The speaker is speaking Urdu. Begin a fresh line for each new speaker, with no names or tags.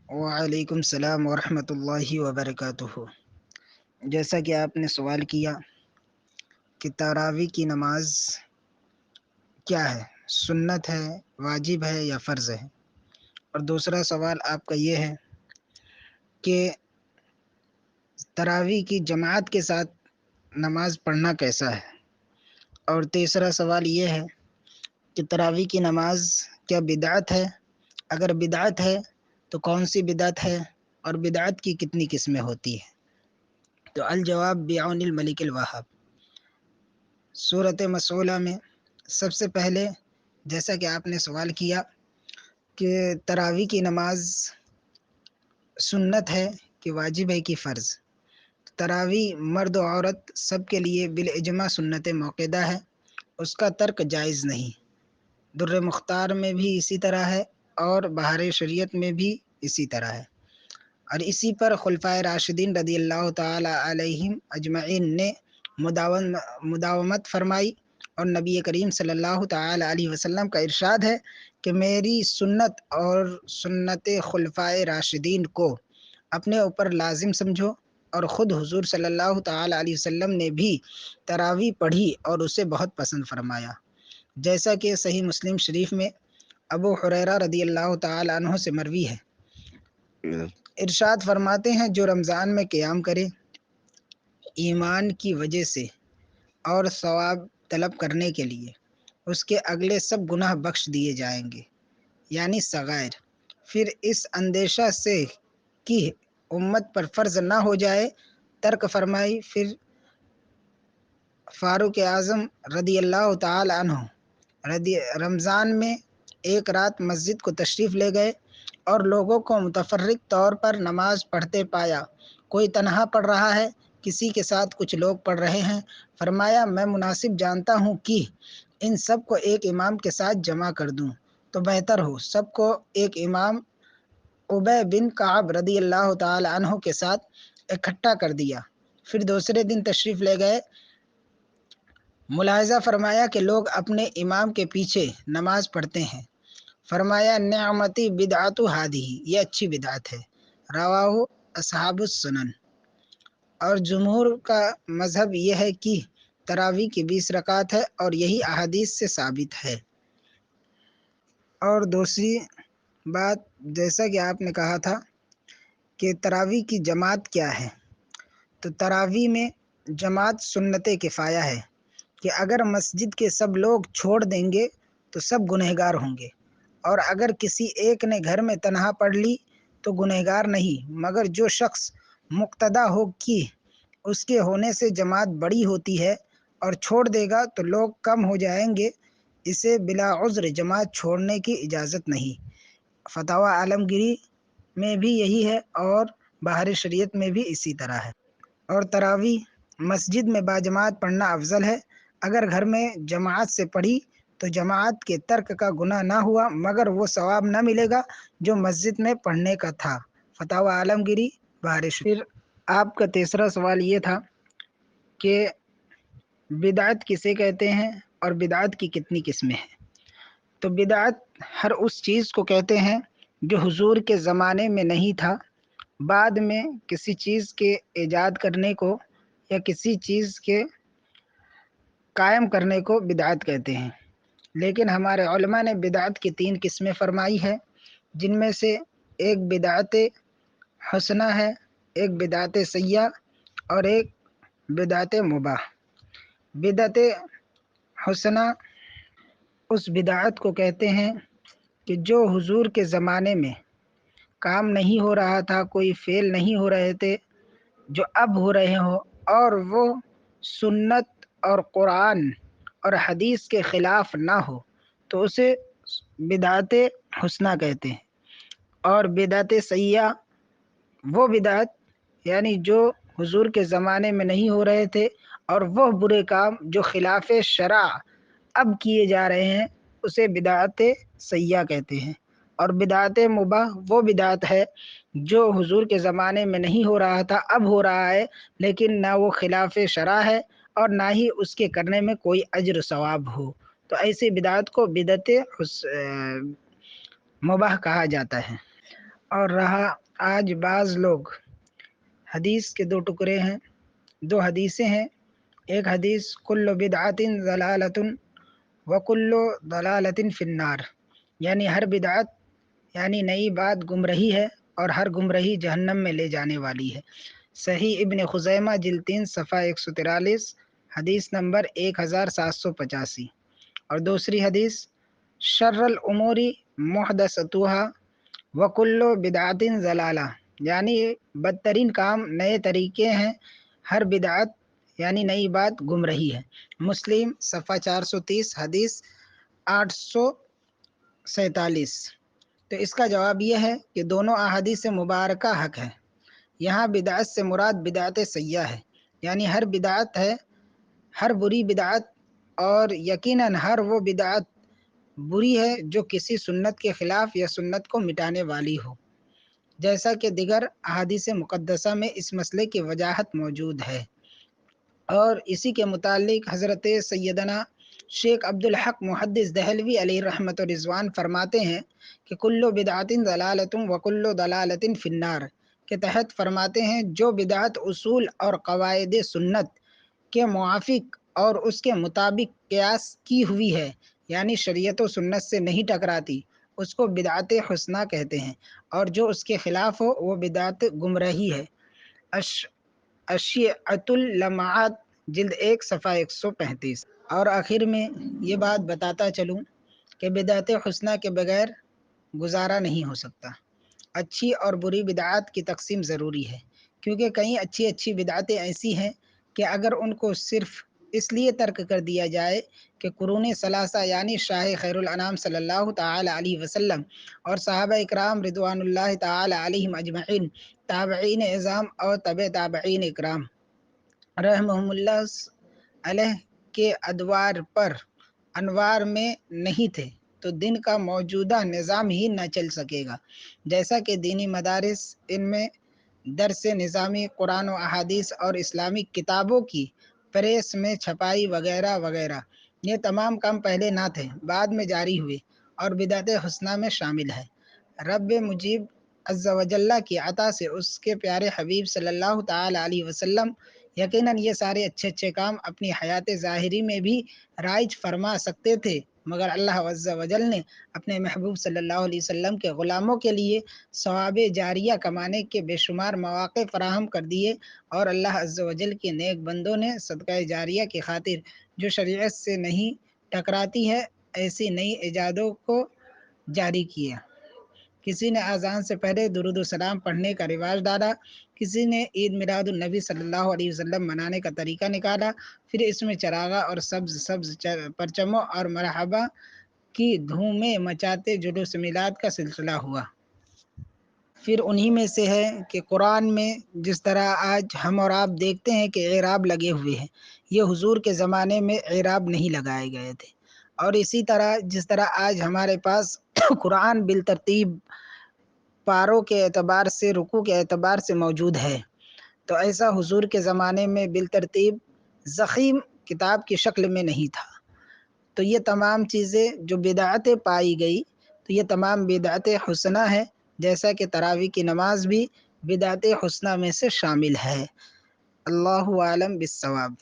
وعلیکم السلام ورحمۃ اللہ وبرکاتہ۔ جیسا کہ آپ نے سوال کیا کہ تراویح کی نماز کیا ہے، سنت ہے، واجب ہے یا فرض ہے، اور دوسرا سوال آپ کا یہ ہے کہ تراویح کی جماعت کے ساتھ نماز پڑھنا کیسا ہے، اور تیسرا سوال یہ ہے کہ تراویح کی نماز کیا بدعت ہے، اگر بدعت ہے تو کون سی بدعت ہے، اور بدعت کی کتنی قسمیں ہوتی ہیں۔ تو الجواب بعون الملک الوہاب۔ صورت مسئولہ میں سب سے پہلے جیسا کہ آپ نے سوال کیا کہ تراویح کی نماز سنت ہے کہ واجب ہے کہ فرض۔ تراویح مرد و عورت سب کے لیے بالاجماع سنت موقدہ ہے، اس کا ترک جائز نہیں۔ در مختار میں بھی اسی طرح ہے اور بہار شریعت میں بھی اسی طرح ہے، اور اسی پر خلفائے راشدین رضی اللہ تعالی علیہم اجمعین نے مداومت فرمائی، اور نبی کریم صلی اللہ تعالی علیہ وسلم کا ارشاد ہے کہ میری سنت اور سنت خلفائے راشدین کو اپنے اوپر لازم سمجھو، اور خود حضور صلی اللہ تعالی علیہ وسلم نے بھی تراویح پڑھی اور اسے بہت پسند فرمایا، جیسا کہ صحیح مسلم شریف میں ابو ہریرہ رضی اللہ تعالی عنہ سے مروی ہے۔ ارشاد فرماتے ہیں جو رمضان میں قیام کرے ایمان کی وجہ سے اور ثواب طلب کرنے کے لیے، اس کے اگلے سب گناہ بخش دیے جائیں گے، یعنی صغائر۔ پھر اس اندیشہ سے کہ امت پر فرض نہ ہو جائے ترک فرمائی، پھر فاروق اعظم رضی اللہ تعالی عنہ رمضان میں ایک رات مسجد کو تشریف لے گئے اور لوگوں کو متفرق طور پر نماز پڑھتے پایا، کوئی تنہا پڑھ رہا ہے، کسی کے ساتھ کچھ لوگ پڑھ رہے ہیں۔ فرمایا میں مناسب جانتا ہوں کہ ان سب کو ایک امام کے ساتھ جمع کر دوں تو بہتر ہو۔ سب کو ایک امام ابی بن کعب رضی اللہ تعالی عنہ کے ساتھ اکٹھا کر دیا، پھر دوسرے دن تشریف لے گئے۔ ملاحظہ فرمایا کہ لوگ اپنے امام کے پیچھے نماز پڑھتے ہیں۔ فرمایا نعمتی بدعت ہادی، یہ اچھی بدعت ہے، رواہ اصحاب السنن۔ اور جمہور کا مذہب یہ ہے کہ تراویح کی 20 رکعت ہے، اور یہی احادیث سے ثابت ہے۔ اور دوسری بات جیسا کہ آپ نے کہا تھا کہ تراویح کی جماعت کیا ہے، تو تراویح میں جماعت سنت کفایہ ہے کہ اگر مسجد کے سب لوگ چھوڑ دیں گے تو سب گنہگار ہوں گے، اور اگر کسی ایک نے گھر میں تنہا پڑھ لی تو گنہگار نہیں، مگر جو شخص مقتدا ہو کہ اس کے ہونے سے جماعت بڑی ہوتی ہے اور چھوڑ دے گا تو لوگ کم ہو جائیں گے، اسے بلا عذر جماعت چھوڑنے کی اجازت نہیں۔ فتاوی عالمگیری میں بھی یہی ہے اور بہار شریعت میں بھی اسی طرح ہے۔ اور تراویح مسجد میں باجماعت پڑھنا افضل ہے، اگر گھر میں جماعت سے پڑھی تو جماعت کے ترک کا گناہ نہ ہوا، مگر وہ ثواب نہ ملے گا جو مسجد میں پڑھنے کا تھا۔ فتاوی عالمگیری بہار شریعت۔ پھر آپ کا تیسرا سوال یہ تھا کہ بدعت کسے کہتے ہیں اور بدعت کی کتنی قسمیں ہیں۔ تو بدعت ہر اس چیز کو کہتے ہیں جو حضور کے زمانے میں نہیں تھا، بعد میں کسی چیز کے ایجاد کرنے کو یا کسی چیز کے قائم کرنے کو بدعت کہتے ہیں۔ لیکن ہمارے علماء نے بدعت کی 3 قسمیں فرمائی ہے، جن میں سے ایک بدعت حسنہ ہے، ایک بدعت سیئہ اور ایک بدعت مباح۔ بدعت حسنہ اس بدعت کو کہتے ہیں کہ جو حضور کے زمانے میں کام نہیں ہو رہا تھا، کوئی فعل نہیں ہو رہے تھے جو اب ہو رہے ہوں، اور وہ سنت اور قرآن اور حدیث کے خلاف نہ ہو تو اسے بدعت حسنہ کہتے ہیں۔ اور بدعت سیئہ وہ بدعت یعنی جو حضور کے زمانے میں نہیں ہو رہے تھے اور وہ برے کام جو خلاف شرع اب کیے جا رہے ہیں، اسے بدعت سیئہ کہتے ہیں۔ اور بدعت مباح وہ بدعت ہے جو حضور کے زمانے میں نہیں ہو رہا تھا، اب ہو رہا ہے، لیکن نہ وہ خلاف شرع ہے اور نہ ہی اس کے کرنے میں کوئی اجر و ثواب ہو، تو ایسی بدعت کو بدعت مباح کہا جاتا ہے۔ اور رہا آج بعض لوگ، حدیث کے دو ٹکڑے ہیں، دو حدیثیں ہیں۔ ایک حدیث کل بدعت ضلالۃ وکل ضلالۃ فی النار، یعنی ہر بدعت یعنی نئی بات گمراہی ہے اور ہر گمراہی جہنم میں لے جانے والی ہے۔ صحیح ابن خزیمہ جلد 3 صفحہ 143، حدیث نمبر 1785۔ اور دوسری حدیث شر الامور محدثاتها وکل بدعت ضلالہ، یعنی بدترین کام نئے طریقے ہیں، ہر بدعت یعنی نئی بات گمراہی ہے۔ مسلم صفحہ 430، حدیث 847۔ تو اس کا جواب یہ ہے کہ دونوں احادیث مبارکہ حق ہے۔ یہاں بدعت سے مراد بدعت سیئہ ہے، یعنی ہر بدعت ہے، ہر بری بدعت، اور یقیناً ہر وہ بدعت بری ہے جو کسی سنت کے خلاف یا سنت کو مٹانے والی ہو، جیسا کہ دیگر احادیث مقدسہ میں اس مسئلے کی وضاحت موجود ہے۔ اور اسی کے متعلق حضرت سیدنا شیخ عبدالحق محدث دہلوی علیہ رحمت و رضوان فرماتے ہیں کہ کل بدعت ضلالۃ وکل ضلالۃ فی النار کے تحت فرماتے ہیں جو بدعت اصول اور قواعد سنت کے موافق اور اس کے مطابق قیاس کی ہوئی ہے، یعنی شریعت و سنت سے نہیں ٹکراتی، اس کو بدعت حسنہ کہتے ہیں، اور جو اس کے خلاف ہو وہ بدعت گمراہی ہے۔ اشیعۃ اللمعات جلد 1 صفحہ 135۔ اور آخر میں یہ بات بتاتا چلوں کہ بدعت حسنہ کے بغیر گزارا نہیں ہو سکتا۔ اچھی اور بری بدعات کی تقسیم ضروری ہے، کیونکہ کئی اچھی بدعتیں ایسی ہیں کہ اگر ان کو صرف اس لیے ترک کر دیا جائے کہ قرون ثلاثہ یعنی شاہ خیر الانام صلی اللہ تعالی علیہ وسلم اور صحابہ اکرام رضوان اللہ تعالی علیہم اجمعین، تابعین اعظام اور تبع تابعین اکرام رحمہم اللہ علیہ کے انوار میں نہیں تھے تو دن کا موجودہ نظام ہی نہ چل سکے گا، جیسا کہ دینی مدارس، ان میں درس نظامی قرآن و احادیث اور اسلامک کتابوں کی پریس میں چھپائی وغیرہ وغیرہ، یہ تمام کام پہلے نہ تھے، بعد میں جاری ہوئے اور بدعت حسنہ میں شامل ہے۔ رب مجیب عز و جل کی عطا سے اس کے پیارے حبیب صلی اللہ تعالی علیہ وسلم یقیناً یہ سارے اچھے کام اپنی حیات ظاہری میں بھی رائج فرما سکتے تھے، مگر اللہ عز و جل نے اپنے محبوب صلی اللہ علیہ وسلم کے غلاموں کے لیے ثواب جاریہ کمانے کے بے شمار مواقع فراہم کر دیے، اور اللہ عز و جل کے نیک بندوں نے صدقہ جاریہ کی خاطر جو شریعت سے نہیں ٹکراتی ہے ایسی نئی ایجادوں کو جاری کیا۔ کسی نے اذان سے پہلے درود و سلام پڑھنے کا رواج ڈالا، کسی نے عید میلاد النبی صلی اللہ علیہ وسلم منانے کا طریقہ نکالا، پھر اس میں چراغاں اور سبز پرچموں اور مرحبا کی دھومیں مچاتے جلوس میلاد کا سلسلہ ہوا۔ پھر انہی میں سے ہے کہ قرآن میں جس طرح آج ہم اور آپ دیکھتے ہیں کہ اعراب لگے ہوئے ہیں، یہ حضور کے زمانے میں اعراب نہیں لگائے گئے تھے۔ اور اسی طرح جس طرح آج ہمارے پاس قرآن بالترتیب پاروں کے اعتبار سے، رکوع کے اعتبار سے موجود ہے، تو ایسا حضور کے زمانے میں بالترتیب ضخیم کتاب کی شکل میں نہیں تھا۔ تو یہ تمام چیزیں جو بدعتیں پائی گئی تو یہ تمام بدعت حسنہ ہے، جیسا کہ تراویح کی نماز بھی بدعت حسنہ میں سے شامل ہے۔ اللہ عالم بالصواب۔